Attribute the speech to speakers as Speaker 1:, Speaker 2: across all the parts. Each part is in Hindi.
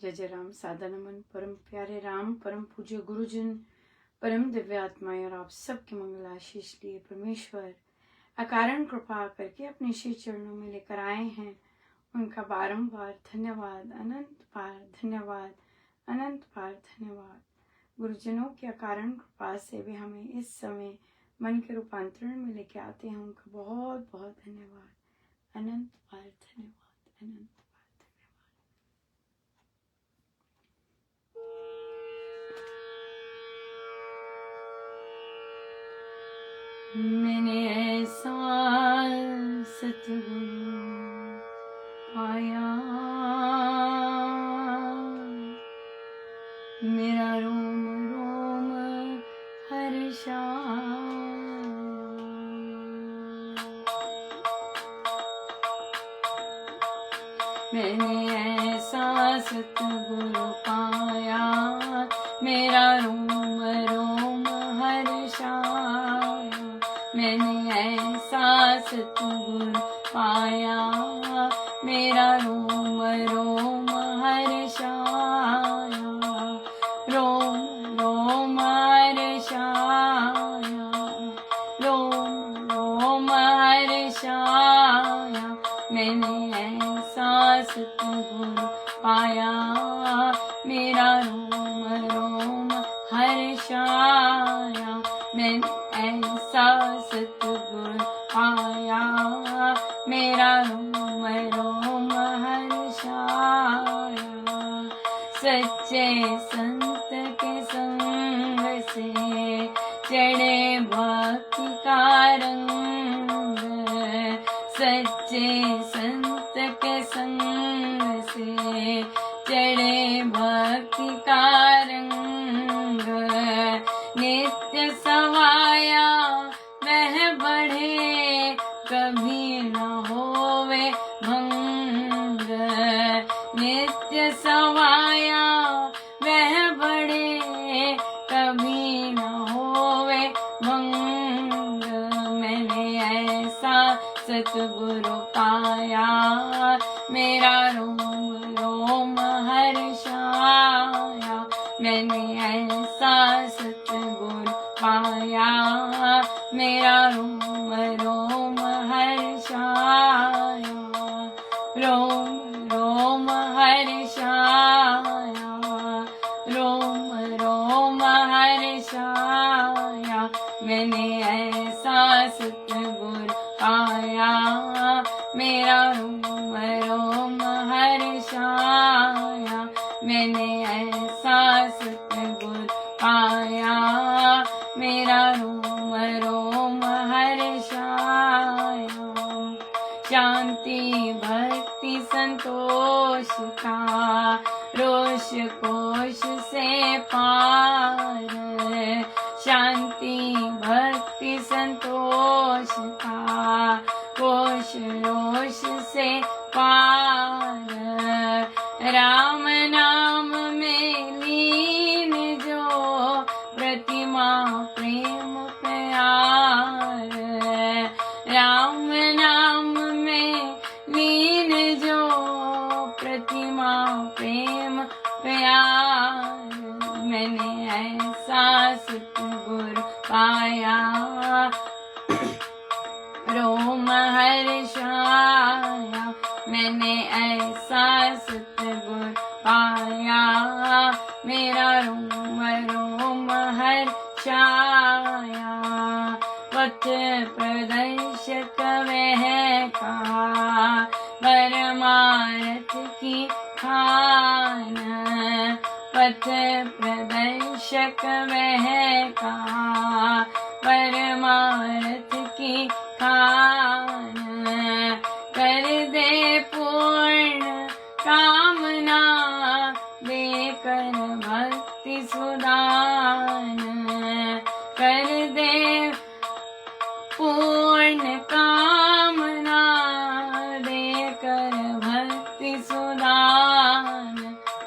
Speaker 1: जय जय राम। सादा नमन परम प्यारे राम, परम पूज्य गुरुजन, परम दिव्य आत्माएं और आप सबके मंगल आशीष लिए परमेश्वर अकारण कृपा करके अपने श्री चरणों में लेकर आए हैं। उनका बारंबार धन्यवाद, अनंत बार धन्यवाद, अनंत बार धन्यवाद। गुरुजनों की अकारण कृपा से वे हमें इस समय मन के रूपांतरण में लेके आते हैं। उनका बहुत बहुत धन्यवाद, अनंत बार धन्यवाद, अनंत बार धन्यवाद। मैंने ऐसा सतगुरु पाया, मेरा रोम रोम हर्षाया। मैंने ऐसा सतगुरु पाया, मेरा रोम रोम हर्षाया। मैंने ऐसा सतगुरु पाया, मेरा रोम रोम हर्षाया। रोम रोम हर्षाया, रोम रोम हर्षाया। मैंने ऐसा सतगुरु पाया, मेरा रोम रोम हर्षाया। मैंने ऐसा सतगुरु पाया, मेरा रोम रोम हर्षाया। सच्चे संत के संग से चढ़े भक्ति का रंग, सच्चे संत के संग से चढ़े भक्ति का रंग। नित्य सवाया वह बढ़े, कभी न होवे भंग। नित्य सवाया वह बढ़े, कभी न होवे भंग। मैंने ऐसा सतगुरु पाया, मेरा रोम रोम हर्षाया। मैंने ऐसा सतगुरु पाया, मेरा रोम रोम हर्षाया। रोम रोम हर्षाया, रोम रोम हर्षाया। मैंने ऐसा सतगुरु पाया, मेरा रोम रोम हर्षाया। मैंने ऐसा सतगुरु पाया, मेरा रोम रोम हर्षाया। शांति भक्ति संतोष का रोष कोश से पार, शांति भक्ति संतोष का कोश रोष से पार। राम नाम में लीन जो प्रतिमा प्रेम प्यार, राम नाम में लीन जो प्रतिमा प्रेम प्यार। मैंने ऐसा सतगुरु पाया, रोम हर्षाया। मैंने ऐसा सतगुरु पाया, मेरा रोम रोम हर्षाया। पथ प्रदर्शक वह कहा, परमार्थ की खान। पथ प्रदर्शक वह कहा, परमार्थ की खान। कर दे पूर्ण कामना, देकर भक्ति सुदान। कर दे पूर्ण कामना, देकर भक्ति सुदान।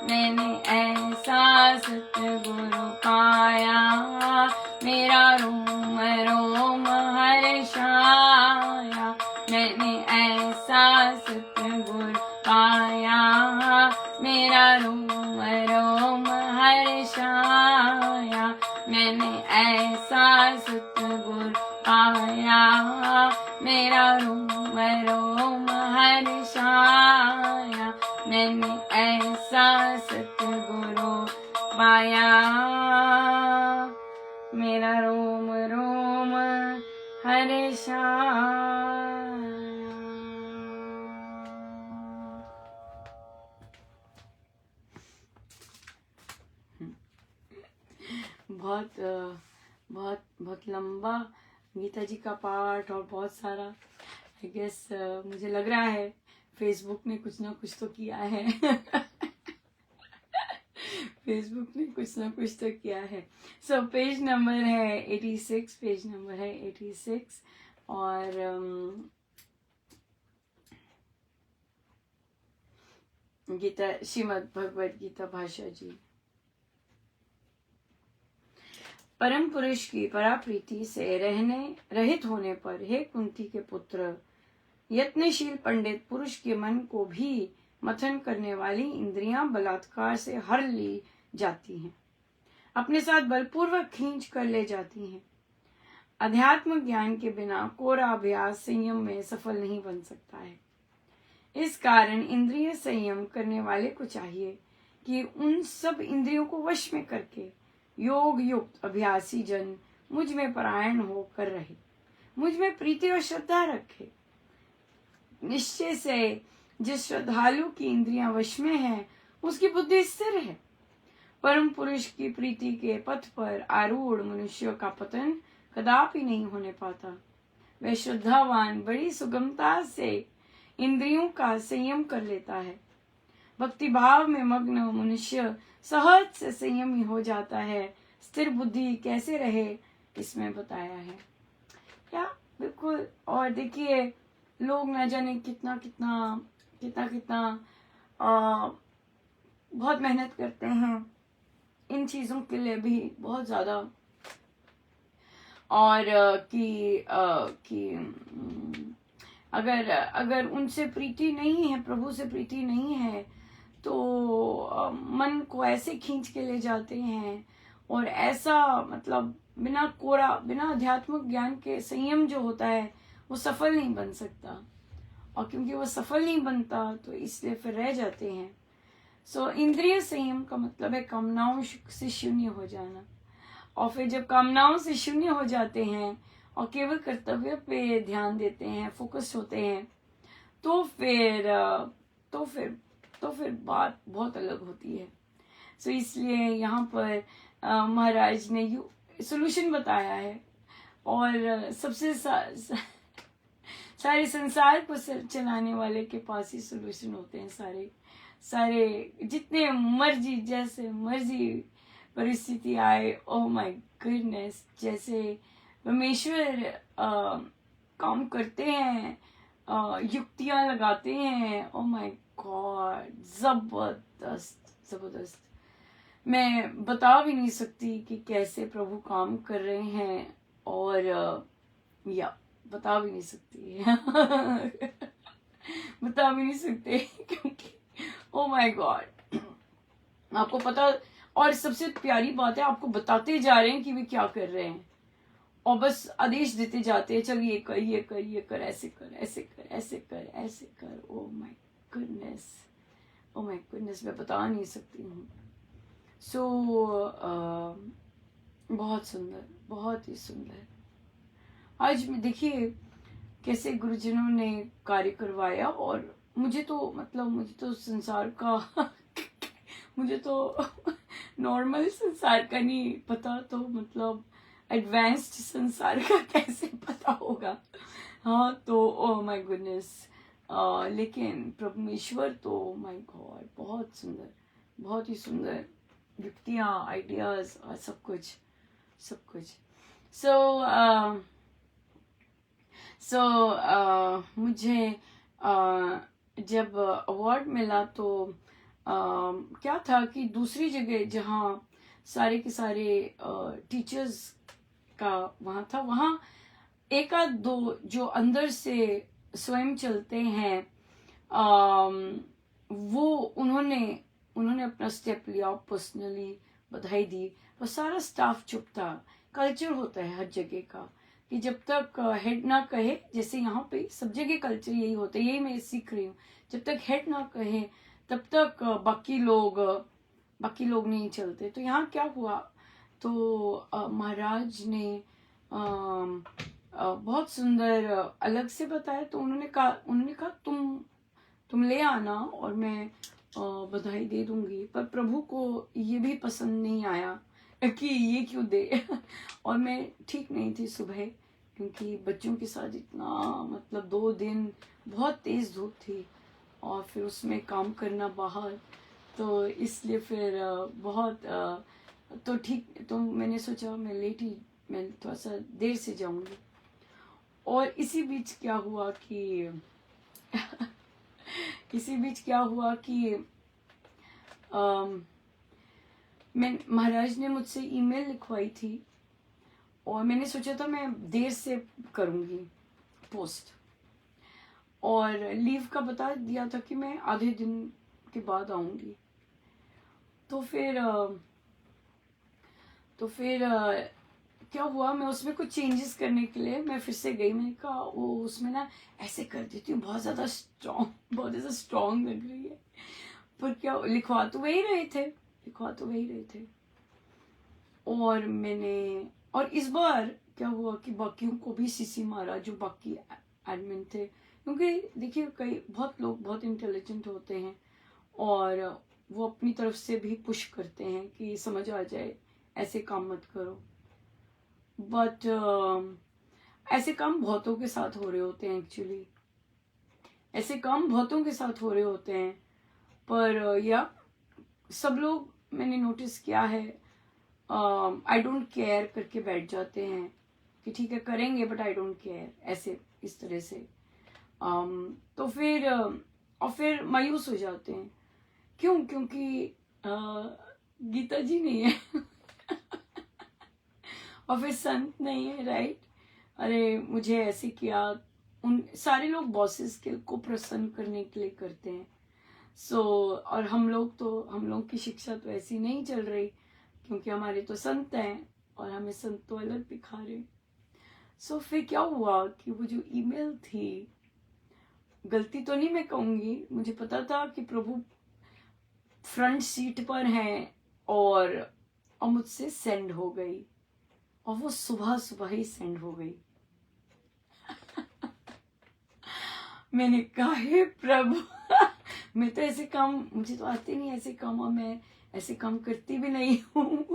Speaker 1: मैंने ऐसा सतगुरु पाया, मेरा रोम रोम हर्षाया। मैंने ऐसा सतगुरु पाया, मेरा रोम रोम हर्षाया, मैंने ऐसा सतगुरु पाया, मेरा रोम रोम हर्षाया, मैंने ऐसा सतगुरु पाया, मेरा रोम रोम हर्षाया। बहुत बहुत बहुत लंबा गीता जी का पाठ और बहुत सारा, आई गेस मुझे लग रहा है फेसबुक ने कुछ ना कुछ तो किया है फेसबुक ने कुछ ना कुछ तो किया है। सो पेज नंबर है 86, पेज नंबर है 86 और गीता, श्रीमद् भगवद गीता भाषा जी। परम पुरुष की पराप्रीति से रहित होने पर, हे कुंती के पुत्र, यत्नशील पंडित पुरुष के मन को भी मथन करने वाली इंद्रियां बलात्कार से हर ली जाती हैं, अपने साथ बलपूर्वक खींच कर ले जाती हैं। अध्यात्म ज्ञान के बिना कोरा अभ्यास संयम में सफल नहीं बन सकता है। इस कारण इंद्रिय संयम करने वाले को चाहिए कि उन सब इंद्रियों को वश में करके योग युक्त अभ्यासी जन मुझ में परायण होकर रहे, मुझ में प्रीति और श्रद्धा रखे। निश्चय से जिस श्रद्धालु की इंद्रियां वश में है, उसकी बुद्धि स्थिर है। परम पुरुष की प्रीति के पथ पर आरूढ़ मनुष्य का पतन कदापि नहीं होने पाता। वह श्रद्धावान बड़ी सुगमता से इंद्रियों का संयम कर लेता है। भक्ति भाव में मग्न मनुष्य सहज से संयमी हो जाता है। स्थिर बुद्धि कैसे रहे इसमें बताया है क्या, बिल्कुल। और देखिए लोग न जाने कितना कितना कितना कितना बहुत मेहनत करते हैं इन चीजों के लिए भी बहुत ज्यादा, और कि अगर उनसे प्रीति नहीं है, प्रभु से प्रीति नहीं है, तो मन को ऐसे खींच के ले जाते हैं और ऐसा मतलब बिना अध्यात्मिक ज्ञान के संयम जो होता है वो सफल नहीं बन सकता। और क्योंकि वो सफल नहीं बनता तो इसलिए फिर रह जाते हैं। सो इंद्रिय संयम का मतलब है कामनाओं से शून्य हो जाना। और फिर जब कामनाओं से शून्य हो जाते हैं और केवल कर्तव्य पे ध्यान देते हैं, फोकस होते हैं, तो फिर बात बहुत अलग होती है। सो इसलिए यहाँ पर महाराज ने सोल्यूशन बताया है। और सबसे सारे संसार को चलाने वाले के पास ही सोल्यूशन होते हैं। सारे जितने मर्जी, जैसे मर्जी परिस्थिति आए, ओह माय गुडनेस, जैसे परमेश्वर काम करते हैं, युक्तियां लगाते हैं, ओह माय गॉड, जबरदस्त। मैं बता भी नहीं सकती कि कैसे प्रभु काम कर रहे हैं, और बता भी नहीं सकती बता भी नहीं सकते क्योंकि ओह माय गॉड आपको पता। और सबसे प्यारी बात है, आपको बताते जा रहे हैं कि वे क्या कर रहे हैं, और बस आदेश देते जाते हैं, चल ये कर, ऐसे कर, ऐसे कर, ऐसे कर, ऐसे कर। ओह माय गुडनेस, मैं बता नहीं सकती हूँ। सो बहुत सुंदर, बहुत ही सुंदर। आज देखिए कैसे गुरुजनों ने कार्य करवाया, और मुझे तो संसार का मुझे तो नॉर्मल संसार का नहीं पता, तो मतलब एडवांस्ड संसार का कैसे पता होगा। हाँ, तो ओह माय गुडनेस, लेकिन परमेश्वर तो माय गॉड बहुत सुंदर, बहुत ही सुंदर युक्तियाँ, आइडियाज और सब कुछ। मुझे जब अवार्ड मिला तो क्या था कि दूसरी जगह जहाँ सारे के सारे टीचर्स का वहाँ था, वहाँ एक आध दो जो अंदर से स्वयं चलते हैं, वो उन्होंने उन्होंने अपना स्टेप लिया, पर्सनली बधाई दी, वो सारा स्टाफ चुप था। कल्चर होता है हर जगह का कि जब तक हेड ना कहे, जैसे यहाँ पे सब जगह कल्चर यही होता है, यही मैं सीख रही हूँ, जब तक हेड ना कहे तब तक बाकी लोग नहीं चलते। तो यहाँ क्या हुआ, तो महाराज ने बहुत सुंदर अलग से बताया। तो उन्होंने कहा तुम ले आना और मैं बधाई दे दूंगी। पर प्रभु को ये भी पसंद नहीं आया कि ये क्यों दे और मैं ठीक नहीं थी सुबह, क्योंकि बच्चों के साथ इतना, मतलब 2 दिन बहुत तेज धूप थी और फिर उसमें काम करना बाहर, तो इसलिए फिर बहुत तो ठीक, तो मैंने सोचा मैं थोड़ा सा देर से जाऊंगी। और इसी बीच क्या हुआ कि मैं महाराज ने मुझसे ईमेल लिखवाई थी और मैंने सोचा था मैं देर से करूंगी पोस्ट, और लीव का बता दिया था कि मैं आधे दिन के बाद आऊंगी। तो फिर क्या हुआ, मैं उसमें कुछ चेंजेस करने के लिए मैं फिर से गई। मैंने कहा वो उसमें ना ऐसे कर देती हूँ, बहुत ज़्यादा स्ट्रॉन्ग लग रही है। पर क्या, लिखवा तो वही रहे थे। और इस बार क्या हुआ कि बाकियों को भी सीसी मारा, जो बाकी एडमिन थे, क्योंकि देखिए बहुत लोग बहुत इंटेलिजेंट होते हैं और वो अपनी तरफ से भी पुश करते हैं कि समझ आ जाए ऐसे काम मत करो। बट ऐसे काम बहुतों के साथ हो रहे होते हैं, एक्चुअली ऐसे काम बहुतों के साथ हो रहे होते हैं। पर या सब लोग, मैंने नोटिस किया है, आई डोंट केयर करके बैठ जाते हैं कि ठीक है करेंगे, बट आई डोंट केयर, ऐसे इस तरह से। तो फिर मायूस हो जाते हैं। क्यों? क्योंकि गीता जी नहीं है और फिर संत नहीं है, राइट? अरे मुझे ऐसे किया, उन सारे लोग बॉसेस को प्रसन्न करने के लिए करते हैं। और हम लोग की शिक्षा तो ऐसी नहीं चल रही, क्योंकि हमारे तो संत हैं और हमें संत तो अलग दिखा रहे। फिर क्या हुआ कि वो जो ईमेल थी, गलती तो नहीं मैं कहूंगी, मुझे पता था कि प्रभु फ्रंट सीट पर हैं और मुझसे सेंड हो गई, और वो सुबह सुबह ही सेंड हो गई। मैंने कहा हे प्रभु मैं तो ऐसे काम, मुझे तो आते नहीं ऐसे काम, और मैं ऐसे काम करती भी नहीं हूँ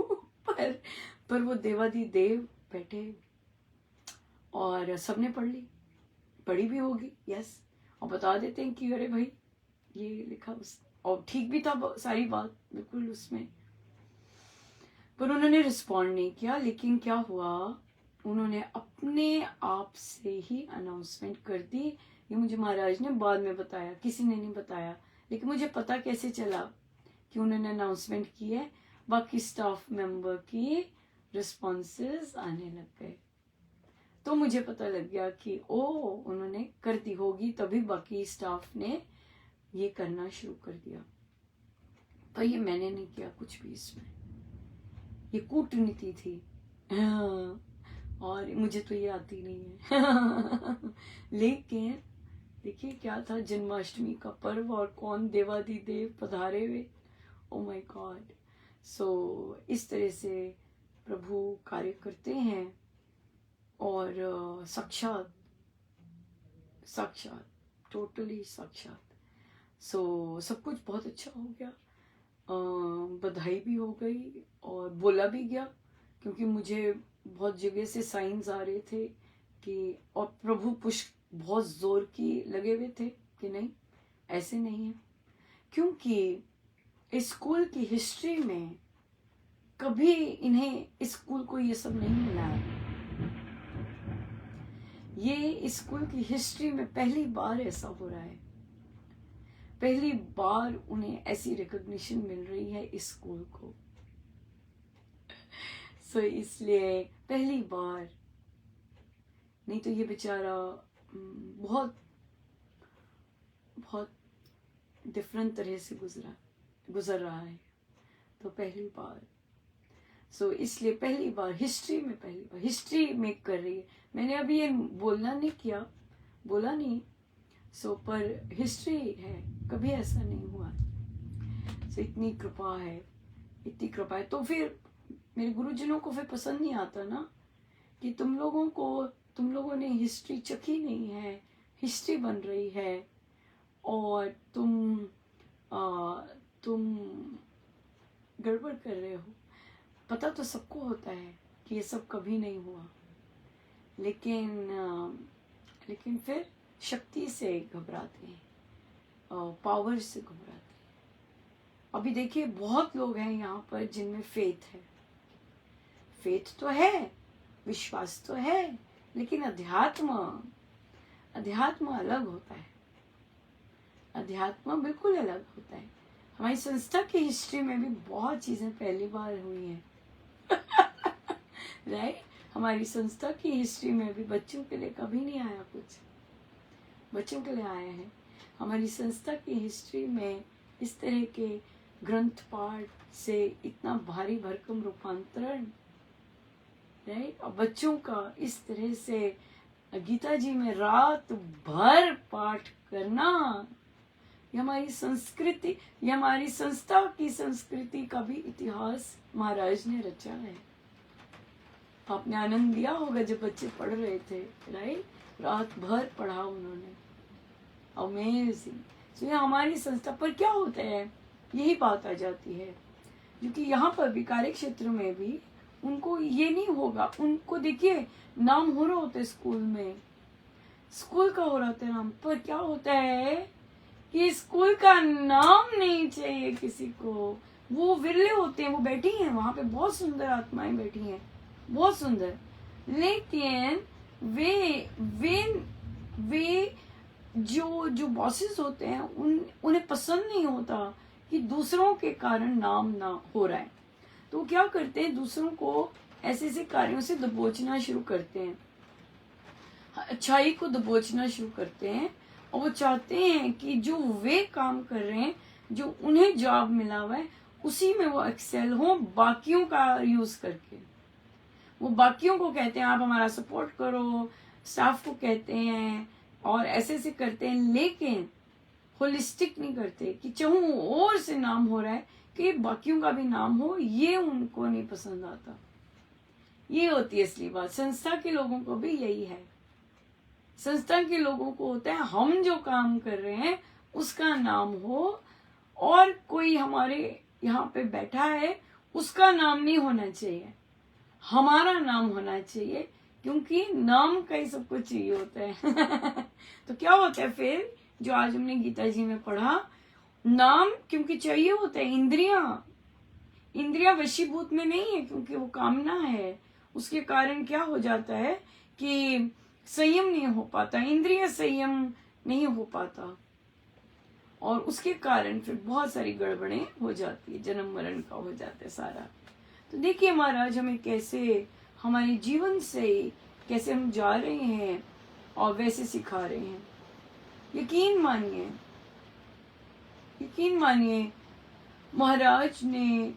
Speaker 1: पर वो देवादी देव बैठे और सबने पढ़ी भी होगी, यस, और बता देते हैं कि अरे भाई ये लिखा उस, और ठीक भी था सारी बात बिल्कुल उसमें। पर उन्होंने रिस्पॉन्ड नहीं किया। लेकिन क्या हुआ, उन्होंने अपने आप से ही अनाउंसमेंट कर दी। ये मुझे महाराज ने बाद में बताया, किसी ने नहीं बताया, लेकिन मुझे पता कैसे चला कि उन्होंने अनाउंसमेंट की है। बाकी स्टाफ मेंबर की रिस्पॉन्सेस आने लग गए, तो मुझे पता लग गया कि उन्होंने कर दी होगी, तभी बाकी स्टाफ ने ये करना शुरू कर दिया। पर ये मैंने नहीं किया कुछ भी, इसमें ये कूटनीति थी और मुझे तो ये आती नहीं है लेकिन देखिए क्या था, जन्माष्टमी का पर्व और कौन देवादिदेव पधारे हुए, ओ माय गॉड। इस तरह से प्रभु कार्य करते हैं और साक्षात टोटली साक्षात। सब कुछ बहुत अच्छा हो गया, बधाई भी हो गई और बोला भी गया, क्योंकि मुझे बहुत जगह से साइंस आ रहे थे कि, और प्रभु पुश बहुत जोर की लगे हुए थे कि नहीं ऐसे नहीं है, क्योंकि स्कूल की हिस्ट्री में कभी इन्हें स्कूल को ये सब नहीं मिला है। ये स्कूल की हिस्ट्री में पहली बार ऐसा हो रहा है, पहली बार उन्हें ऐसी रिकॉग्निशन मिल रही है इस स्कूल को। इसलिए पहली बार, नहीं तो ये बेचारा बहुत बहुत डिफरेंट तरह से गुजरा, गुजर रहा है। तो पहली बार इसलिए पहली बार हिस्ट्री मेक कर रही है। मैंने अभी ये बोला नहीं, पर हिस्ट्री है, कभी ऐसा नहीं हुआ। इतनी कृपा है। तो फिर मेरे गुरुजनों को फिर पसंद नहीं आता ना कि तुम लोगों ने हिस्ट्री चखी नहीं है, हिस्ट्री बन रही है और तुम गड़बड़ कर रहे हो। पता तो सबको होता है कि ये सब कभी नहीं हुआ, लेकिन फिर शक्ति से घबराते हैं, पावर से घबराते हैं। अभी देखिए बहुत लोग हैं यहाँ पर जिनमें फेथ तो है, विश्वास तो है, लेकिन अध्यात्म अलग होता है। अध्यात्म बिल्कुल अलग होता है। हमारी संस्था की हिस्ट्री में भी बहुत चीजें पहली बार हुई हैं। राइट? हमारी संस्था की हिस्ट्री में भी बच्चों के लिए कभी नहीं आया कुछ, बच्चों के लिए आया है। हमारी संस्था की हिस्ट्री में इस तरह के ग्रंथ पाठ से इतना भारी भरकम रूपांतरण, राइट? और बच्चों का इस तरह से गीता जी में रात भर पाठ करना, ये हमारी संस्कृति, ये हमारी संस्था की संस्कृति का भी इतिहास महाराज ने रचा है। आपने आनंद लिया होगा जब बच्चे पढ़ रहे थे, राइट? रात भर पढ़ा उन्होंने, अमेजिंग। तो ये हमारी संस्था पर क्या होता है, यही बात आ जाती है, क्योंकि यहाँ पर भी कार्य क्षेत्र में भी उनको ये नहीं होगा। उनको देखिए नाम हो रहा होता है स्कूल में, स्कूल का हो रहा होता है नाम, पर क्या होता है कि स्कूल का नाम नहीं चाहिए किसी को। वो विरले होते हैं, वो बैठी हैं वहां पे, बहुत सुंदर आत्माएं बैठी हैं, बहुत सुंदर, लेकिन वे जो बॉसेस होते हैं उन्हें पसंद नहीं होता कि दूसरों के कारण नाम ना हो रहा है। तो क्या करते हैं, दूसरों को ऐसे ऐसे कार्यों से दबोचना शुरू करते हैं, अच्छाई को दबोचना शुरू करते हैं। और वो चाहते हैं कि जो वे काम कर रहे हैं, जो उन्हें जॉब मिला हुआ है, उसी में वो एक्सेल हो, बाकियों का यूज करके। वो बाकियों को कहते हैं आप हमारा सपोर्ट करो, स्टाफ को कहते हैं और ऐसे ऐसे करते हैं, लेकिन होलिस्टिक नहीं करते कि चहु और से नाम हो रहा है कि बाकियों का भी नाम हो, ये उनको नहीं पसंद आता। ये होती है असली बात। संस्था के लोगों को भी यही है। संस्था के लोगों को होता है हम जो काम कर रहे हैं उसका नाम हो, और कोई हमारे यहाँ पे बैठा है उसका नाम नहीं होना चाहिए, हमारा नाम होना चाहिए, क्योंकि नाम का ही सब कुछ चाहिए होता है। तो क्या होता है फिर, जो आज हमने गीता जी में पढ़ा, नाम क्योंकि चाहिए होता है। इंद्रियां वशीभूत में नहीं है, क्योंकि वो कामना है। उसके कारण क्या हो जाता है कि संयम नहीं हो पाता, इंद्रिय संयम नहीं हो पाता, और उसके कारण फिर बहुत सारी गड़बड़ें हो जाती है, जन्म मरण का हो जाता है सारा। तो देखिए महाराज हमें कैसे, हमारे जीवन से कैसे हम जा रहे हैं और वैसे सिखा रहे हैं। यकीन मानिए महाराज ने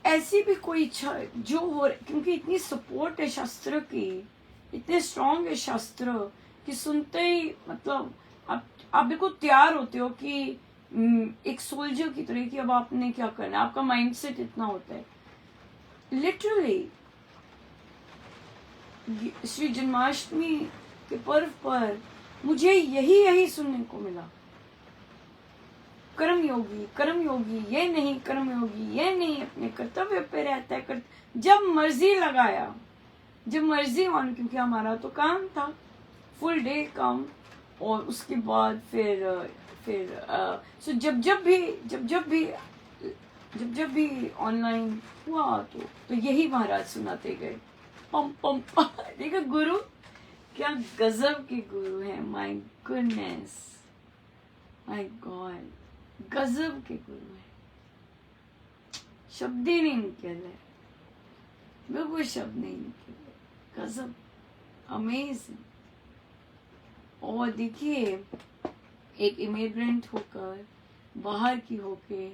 Speaker 1: ऐसी भी कोई इच्छा जो हो, क्योंकि इतनी सपोर्ट है शास्त्र की, इतने स्ट्रांग है शास्त्र कि सुनते ही मतलब आप बिल्कुल तैयार होते हो कि एक सोल्जर की तरह कि अब आपने क्या करना है। आपका माइंडसेट इतना होता है। लिटरली श्री जन्माष्टमी के पर्व पर मुझे यही सुनने को मिला, कर्मयोगी ये नहीं, कर्मयोगी ये नहीं, अपने कर्तव्य पे रहता है, जब मर्जी लगाया, जब मर्जी ऑन, क्योंकि हमारा तो काम था फुल डे काम। और उसके बाद फिर सो जब भी ऑनलाइन हुआ तो यही महाराज सुनाते गए, पम पम पम। देखो गुरु क्या गजब के गुरु हैं, माय गुडनेस, माय गॉड, गजब के गुरु हैं, शब्द ही नहीं निकल है, बिल्कुल शब्द नहीं निकल, गजब, अमेजिंग। और देखिए एक इमिग्रेंट होकर, बाहर की होके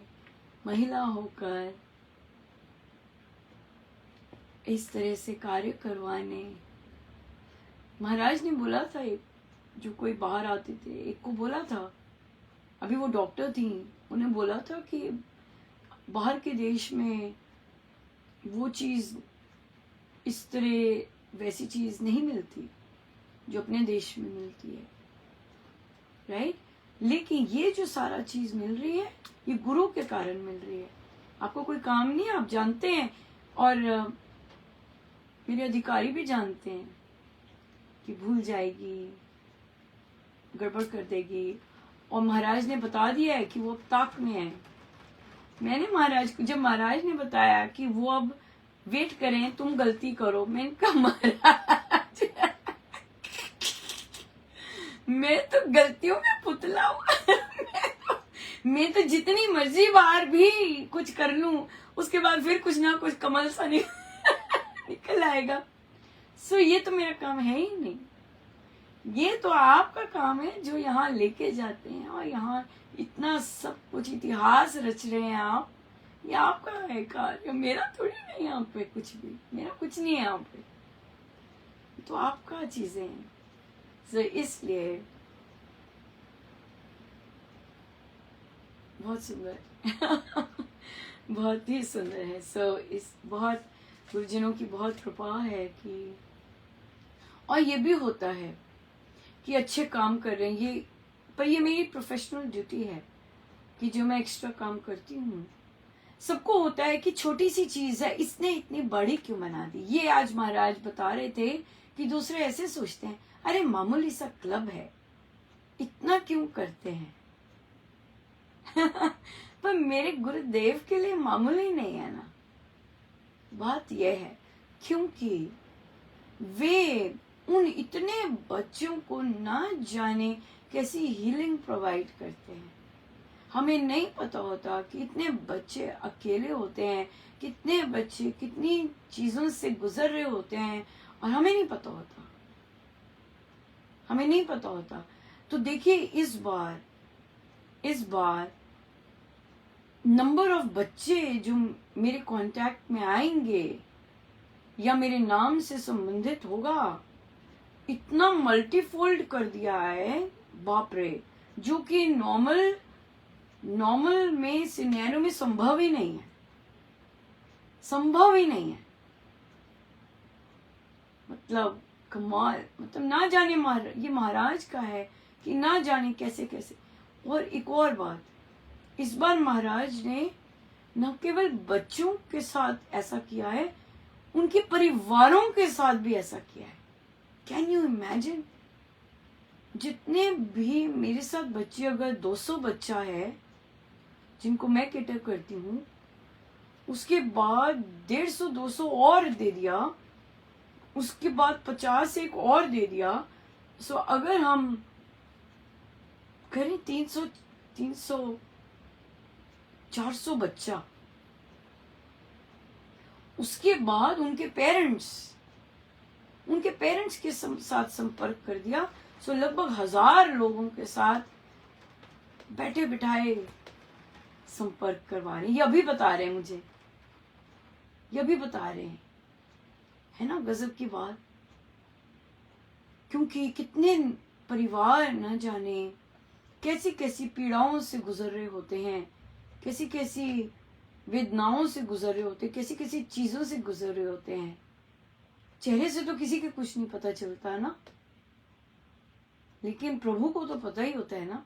Speaker 1: महिला होकर इस तरह से कार्य करवाने। महाराज ने बोला था, एक जो कोई बाहर आते थे, एक को बोला था, अभी वो डॉक्टर थी, उन्हें बोला था कि बाहर के देश में वो चीज इस तरह वैसी चीज नहीं मिलती जो अपने देश में मिलती है, राइट? लेकिन ये जो सारा चीज मिल रही है, ये गुरु के कारण मिल रही है। आपको कोई काम नहीं है, आप जानते हैं, और मेरे अधिकारी भी जानते हैं कि भूल जाएगी, गड़बड़ कर देगी, और महाराज ने बता दिया है कि वो अब ताक में है। मैंने महाराज को, जब महाराज ने बताया कि वो अब वेट करें, तुम गलती करो, मैंने कहा महाराज मैं तो गलतियों में पुतला हूं मैं तो जितनी मर्जी बार भी कुछ कर लूं, उसके बाद फिर कुछ ना कुछ कमल सा निकल आएगा। सो ये तो मेरा काम है ही नहीं, ये तो आपका काम है जो यहाँ लेके जाते हैं, और यहाँ इतना सब कुछ इतिहास रच रहे हैं आप, ये आपका है कार्य, मेरा थोड़ी नहीं यहाँ पे कुछ भी, मेरा कुछ नहीं है यहाँ पे, तो आपका चीजें हैं। तो इसलिए बहुत सुंदर बहुत ही सुंदर है। सो इस बहुत गुरुजनों की बहुत कृपा है कि, और ये भी होता है कि अच्छे काम कर रहे हैं ये, पर ये मेरी प्रोफेशनल ड्यूटी है कि जो मैं एक्स्ट्रा काम करती हूँ। सबको होता है कि छोटी सी चीज है, इसने इतनी बड़ी क्यों बना दी। ये आज महाराज बता रहे थे कि दूसरे ऐसे सोचते हैं, अरे मामूली सा क्लब है, इतना क्यों करते हैं पर मेरे गुरुदेव के लिए मामूली नहीं है ना। बात यह है क्योंकि वे उन इतने बच्चों को ना जाने कैसी हीलिंग प्रोवाइड करते हैं। हमें नहीं पता होता कि इतने बच्चे अकेले होते हैं, कितने बच्चे कितनी चीजों से गुजर रहे होते हैं, और हमें नहीं पता होता, हमें नहीं पता होता। तो देखिए इस बार नंबर ऑफ बच्चे जो मेरे कांटेक्ट में आएंगे या मेरे नाम से संबंधित होगा, इतना मल्टीफोल्ड कर दिया है, बाप रे, जो कि नॉर्मल में सिनेरियो में संभव ही नहीं है, संभव ही नहीं है। मतलब कमाल, मतलब ना जाने ये महाराज का है कि ना जाने कैसे कैसे। और एक और बात, इस बार महाराज ने न केवल बच्चों के साथ ऐसा किया है, उनके परिवारों के साथ भी ऐसा किया है। Can you imagine? जितने भी मेरे साथ बच्चे, अगर 200 बच्चा है जिनको मैं केटर करती हूँ, उसके बाद 150-200 और दे दिया, उसके बाद 50 एक और दे दिया। सो अगर हम करें 300 400 बच्चा, उसके बाद उनके पेरेंट्स के साथ संपर्क कर दिया। सो लगभग 1000 लोगों के साथ बैठे बिठाए संपर्क करवा रहे हैं। ये अभी बता रहे हैं मुझे, ये अभी बता रहे हैं, है ना गजब की बात। क्योंकि कितने परिवार न जाने कैसी कैसी पीड़ाओं से गुजर रहे होते हैं, कैसी कैसी वेदनाओं से गुजर रहे होते हैं, कैसी कैसी चीजों से गुजर रहे होते हैं। चेहरे से तो किसी के कुछ नहीं पता चलता है ना, लेकिन प्रभु को तो पता ही होता है ना।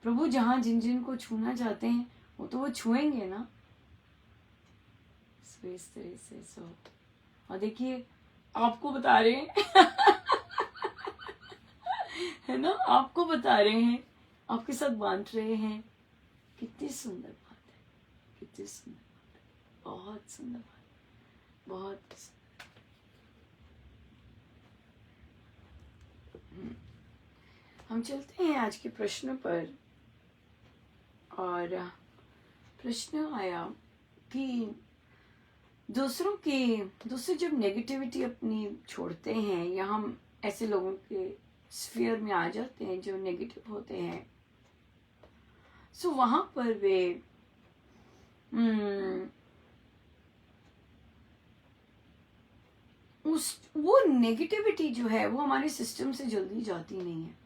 Speaker 1: प्रभु जहां जिन जिन को छूना चाहते हैं वो तो वो छुएंगे ना। इस तरह से और देखिए आपको बता रहे हैं है ना, आपको बता रहे हैं, आपके साथ बांट रहे हैं। कितनी सुंदर बात है, कितनी सुंदर बात है, बहुत सुंदर बात, बहुत सुंदर। हम चलते हैं आज के प्रश्न पर। और प्रश्न आया कि दूसरे जब नेगेटिविटी अपनी छोड़ते हैं, या हम ऐसे लोगों के स्फीयर में आ जाते हैं जो नेगेटिव होते हैं, सो वहां पर वे वो नेगेटिविटी जो है वो हमारे सिस्टम से जल्दी जाती नहीं है।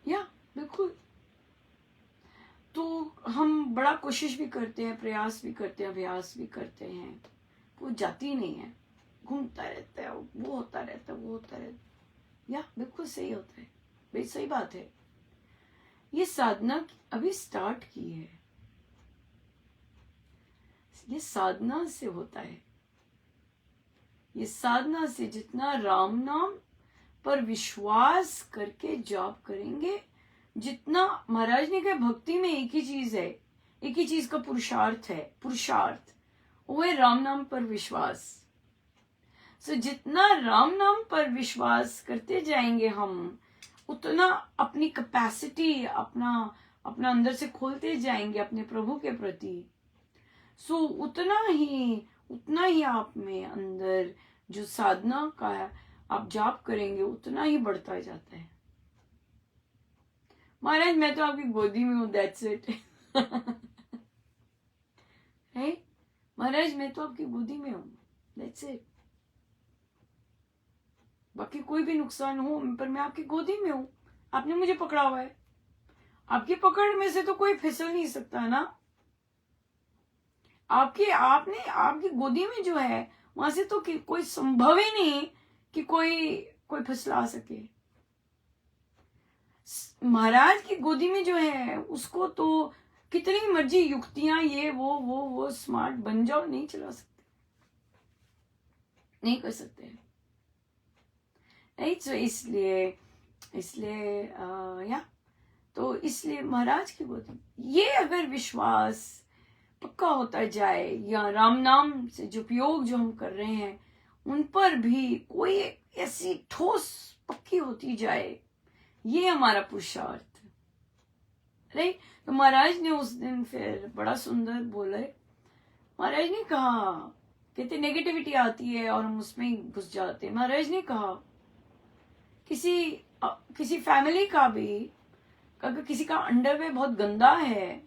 Speaker 1: या बिल्कुल। तो हम बड़ा कोशिश भी करते हैं, प्रयास भी करते हैं, अभ्यास भी करते हैं, वो जाती नहीं है, घूमता रहता है, वो होता रहता है, वो होता रहता है। या बिल्कुल सही होता है, भाई सही बात है। ये साधना अभी स्टार्ट की है, ये साधना से होता है। ये साधना से जितना राम नाम पर विश्वास करके जाप करेंगे, जितना महाराज ने कहा भक्ति में एक ही चीज है, एक ही चीज का पुरुषार्थ है, पुरुषार्थ वो है राम नाम पर विश्वास। सो जितना राम नाम पर विश्वास करते जाएंगे हम, उतना अपनी कैपेसिटी अपना अंदर से खोलते जाएंगे अपने प्रभु के प्रति। सो उतना ही आप में अंदर जो साधना का आप जाप करेंगे उतना ही बढ़ता जाता है। महाराज मैं तो आपकी गोदी में हूं, दैट्स इट। है महाराज मैं तो आपकी गोदी में हूं, दैट्स इट। बाकी कोई भी नुकसान हो पर मैं आपकी गोदी में हूं, आपने मुझे पकड़ा हुआ है, आपकी पकड़ में से तो कोई फिसल नहीं सकता ना। आपकी गोदी में जो है वहां से तो कोई संभव ही नहीं कि कोई फिसला सके। महाराज की गोदी में जो है उसको तो कितनी मर्जी युक्तियां ये वो स्मार्ट बन जाओ, नहीं चला सकते, नहीं कर सकते। राइट। सो इसलिए तो इसलिए महाराज की गोदी ये अगर विश्वास पक्का होता जाए, या राम नाम से जो उपयोग जो हम कर रहे हैं उन पर भी कोई ऐसी ठोस पक्की होती जाए, ये हमारा पुरुषार्थ। राइट। तो महाराज ने उस दिन फिर बड़ा सुंदर बोले। महाराज ने कहा, कहते नेगेटिविटी आती है और हम उसमें घुस जाते हैं। महाराज ने कहा किसी फैमिली का भी अगर किसी का अंडरवेयर बहुत गंदा है,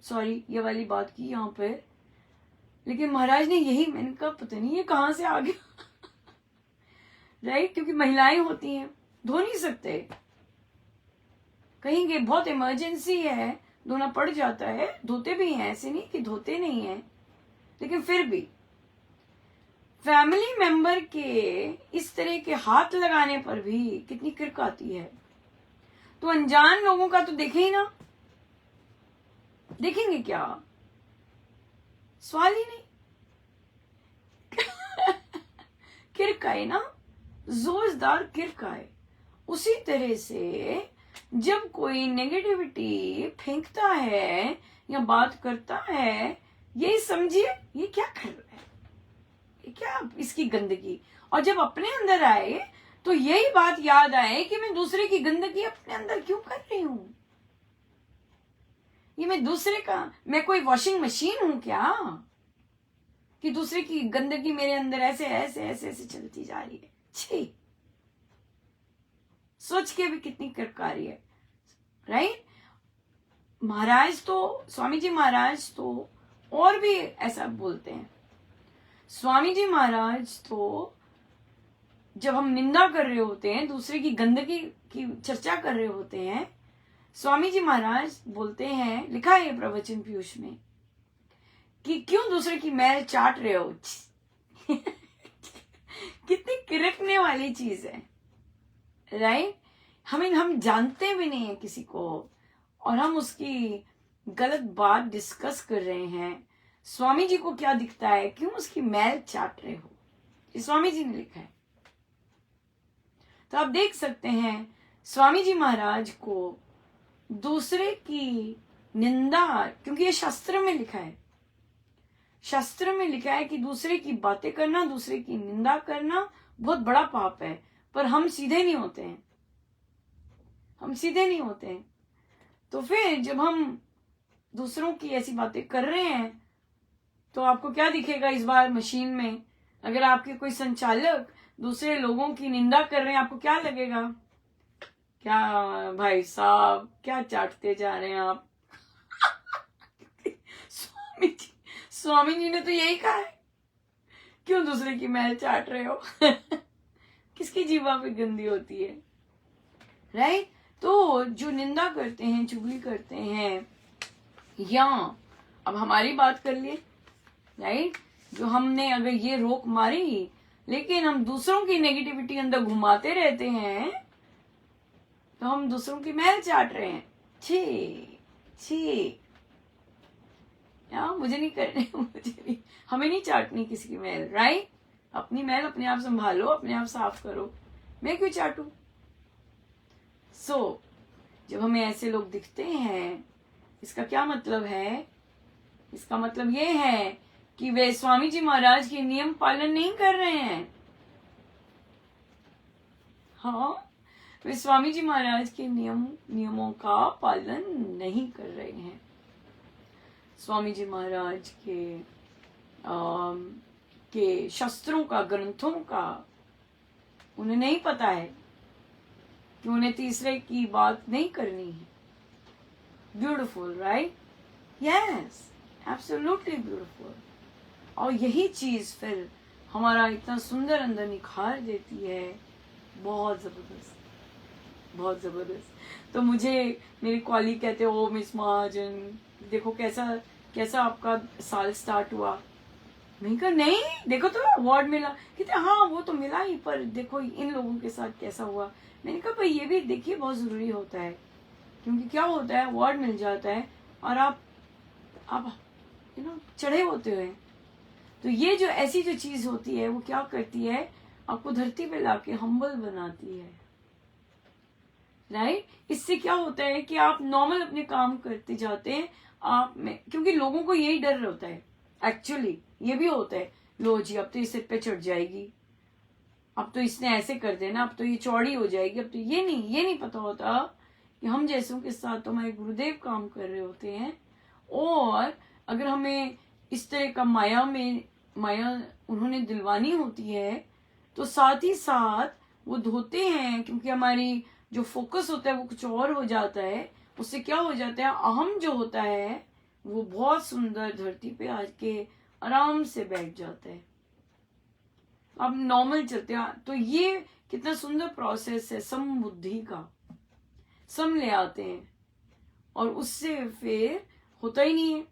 Speaker 1: सॉरी ये वाली बात की यहाँ पे, लेकिन महाराज ने यही, मैंने कहा पता नहीं ये कहां से आ गया। राइट। क्योंकि महिलाएं होती हैं, धो नहीं सकते, कहेंगे बहुत इमरजेंसी है, धोना पड़ जाता है, धोते भी हैं, ऐसे नहीं कि धोते नहीं है, लेकिन फिर भी फैमिली मेंबर के इस तरह के हाथ लगाने पर भी कितनी किरक आती है। तो अनजान लोगों का तो देखे ही ना, देखेंगे क्या, सवाल ही नहीं। किरकाए ना, जोरदार किरकाए। उसी तरह से जब कोई नेगेटिविटी फेंकता है या बात करता है, ये समझिए ये क्या कर रहा है, ये क्या इसकी गंदगी। और जब अपने अंदर आए तो यही बात याद आए कि मैं दूसरे की गंदगी अपने अंदर क्यों कर रही हूं। ये मैं कोई वॉशिंग मशीन हूं क्या कि दूसरे की गंदगी मेरे अंदर ऐसे ऐसे ऐसे ऐसे चलती जा रही है। छी, सोच के भी कितनी किरकारी है। राइट। महाराज तो, स्वामी जी महाराज तो और भी ऐसा बोलते हैं। स्वामी जी महाराज तो जब हम निंदा कर रहे होते हैं, दूसरे की गंदगी की चर्चा कर रहे होते हैं, स्वामी जी महाराज बोलते हैं, लिखा है प्रवचन पीयूष में, कि क्यों दूसरे की मैल चाट रहे हो। कितनी किरकने वाली चीज है। राइट। हम जानते भी नहीं है किसी को और हम उसकी गलत बात डिस्कस कर रहे हैं। स्वामी जी को क्या दिखता है, क्यों उसकी मैल चाट रहे हो, ये स्वामी जी ने लिखा है। तो आप देख सकते हैं स्वामी जी महाराज को दूसरे की निंदा, क्योंकि ये शास्त्र में लिखा है, शास्त्र में लिखा है कि दूसरे की बातें करना, दूसरे की निंदा करना बहुत बड़ा पाप है। पर हम सीधे नहीं होते हैं, हम सीधे नहीं होते हैं। तो फिर जब हम दूसरों की ऐसी बातें कर रहे हैं तो आपको क्या दिखेगा इस बार मशीन में, अगर आपके कोई संचालक दूसरे लोगों की निंदा कर रहे हैं, आपको क्या लगेगा, क्या भाई साहब क्या चाटते जा रहे हैं आप। स्वामी जी ने तो यही कहा है, क्यों दूसरे की मैल चाट रहे हो? किसकी जीवा पे गंदी होती है, राइट? तो जो निंदा करते हैं, चुगली करते हैं, या अब हमारी बात कर लिए, राइट? जो हमने अगर ये रोक मारी, लेकिन हम दूसरों की नेगेटिविटी अंदर घुमाते रहते हैं, तो हम दूसरों की मैल चाट रहे हैं। छी छी, मुझे नहीं करने, मुझे नहीं, हमें नहीं चाटनी किसी की मैल, राइट? अपनी मैल अपने आप संभालो, अपने आप साफ करो, मैं क्यों चाटू? जब हमें ऐसे लोग दिखते हैं, इसका क्या मतलब है? इसका मतलब ये है कि वे स्वामी जी महाराज के नियम पालन नहीं कर रहे हैं। हाँ, वे स्वामी जी महाराज के नियमों का पालन नहीं कर रहे हैं। स्वामी जी महाराज के शास्त्रों का, ग्रंथों का उन्हें नहीं पता है कि उन्हें तीसरे की बात नहीं करनी है। Beautiful, right? Yes, absolutely beautiful. और यही चीज फिर हमारा इतना सुंदर अंदर निखार देती है। बहुत जबरदस्त, बहुत जबरदस्त। तो मुझे मेरी कॉलीग कहते हो, मिस महाजन देखो कैसा आपका साल स्टार्ट हुआ। मैंने कहा नहीं, देखो तो अवार्ड मिला। कहते हाँ वो तो मिला ही, पर देखो इन लोगों के साथ कैसा हुआ। मैंने कहा भाई ये भी देखिए बहुत जरूरी होता है, क्योंकि क्या होता है, अवार्ड मिल जाता है और आप चढ़े होते हुए, तो ये जो ऐसी जो चीज होती है वो क्या करती है, आपको धरती पे लाके हम्बल बनाती है, राइट? इससे क्या होता है कि आप नॉर्मल अपने काम करते जाते हैं आप में, क्योंकि लोगों को यही डर होता है। एक्चुअली ये भी होता है, लो जी अब तो ये सिर पे चढ़ जाएगी, अब तो इसने ऐसे कर देना, अब तो ये चौड़ी हो जाएगी, अब तो ये नहीं पता होता कि हम जैसों के साथ तो हमारे गुरुदेव काम कर रहे होते हैं। और अगर हमें इस तरह का माया उन्होंने दिलवानी होती है, तो साथ ही साथ वो धोते हैं, क्योंकि हमारी जो फोकस होता है वो कुछ और हो जाता है। उससे क्या हो जाता है, अहम जो होता है वो बहुत सुंदर धरती पे आके आराम से बैठ जाता है। अब नॉर्मल चलते हैं, तो ये कितना सुंदर प्रोसेस है सम बुद्धि का। सम ले आते हैं और उससे फिर होता ही नहीं है,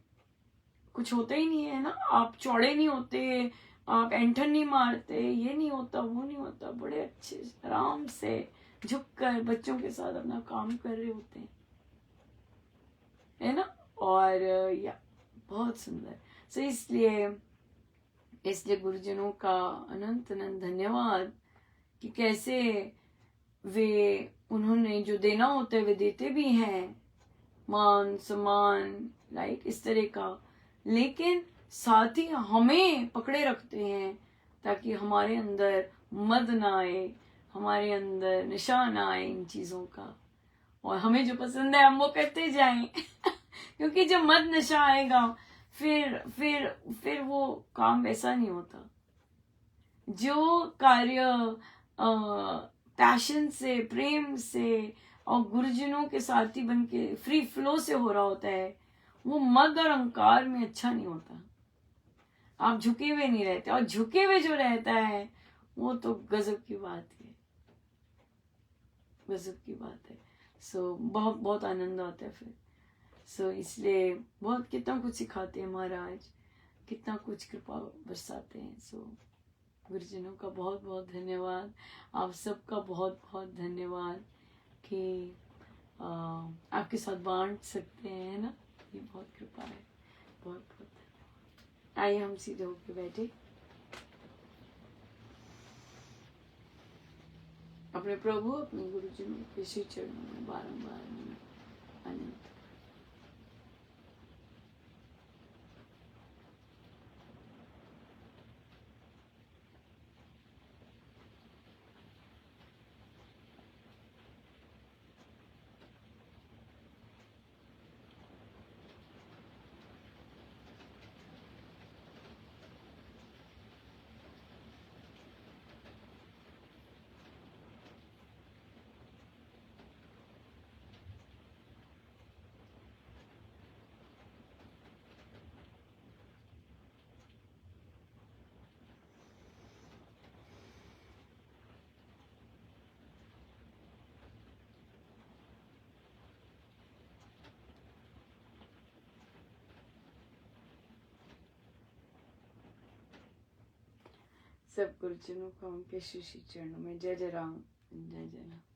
Speaker 1: कुछ होता ही नहीं है ना। आप चौड़े नहीं होते, आप एंठन नहीं मारते, ये नहीं होता, वो नहीं होता, बड़े अच्छे आराम से झुककर बच्चों के साथ अपना काम कर रहे होते हैं, है ना। और या बहुत सुंदर। सो इसलिए गुरुजनों का अनंत अनंत धन्यवाद कि कैसे वे उन्होंने जो देना होता है वे देते भी हैं, मान सम्मान, राइट, इस तरह का, लेकिन साथ ही हमें पकड़े रखते हैं ताकि हमारे अंदर मद ना आए, हमारे अंदर नशा ना आए इन चीजों का, और हमें जो पसंद है हम वो करते जाएं। क्योंकि जब मद नशा आएगा फिर वो काम वैसा नहीं होता। जो कार्य पैशन से, प्रेम से और गुरुजनों के साथी बन के फ्री फ्लो से हो रहा होता है, वो मद और अहंकार में अच्छा नहीं होता। आप झुके हुए नहीं रहते, और झुके हुए जो रहता है वो तो गजब की बात है, गजब की बात है। बहुत बहुत आनंद आता है फिर। इसलिए बहुत कितना कुछ सिखाते हैं महाराज, कितना कुछ कृपा बरसाते हैं। गुरुजनों का बहुत बहुत धन्यवाद, आप सबका बहुत बहुत धन्यवाद कि आपके साथ बांट सकते हैं, है ना। ये बहुत कृपा है, बहुत बहुत धन्यवाद। आइए हम सीधे होके बैठे, अपने प्रभु अपने गुरुजनों के श्री चरणों में बारंबार आनंद। सब गुरुजनों को उनके श्री श्री चरणों में जय जय राम, जय जय राम।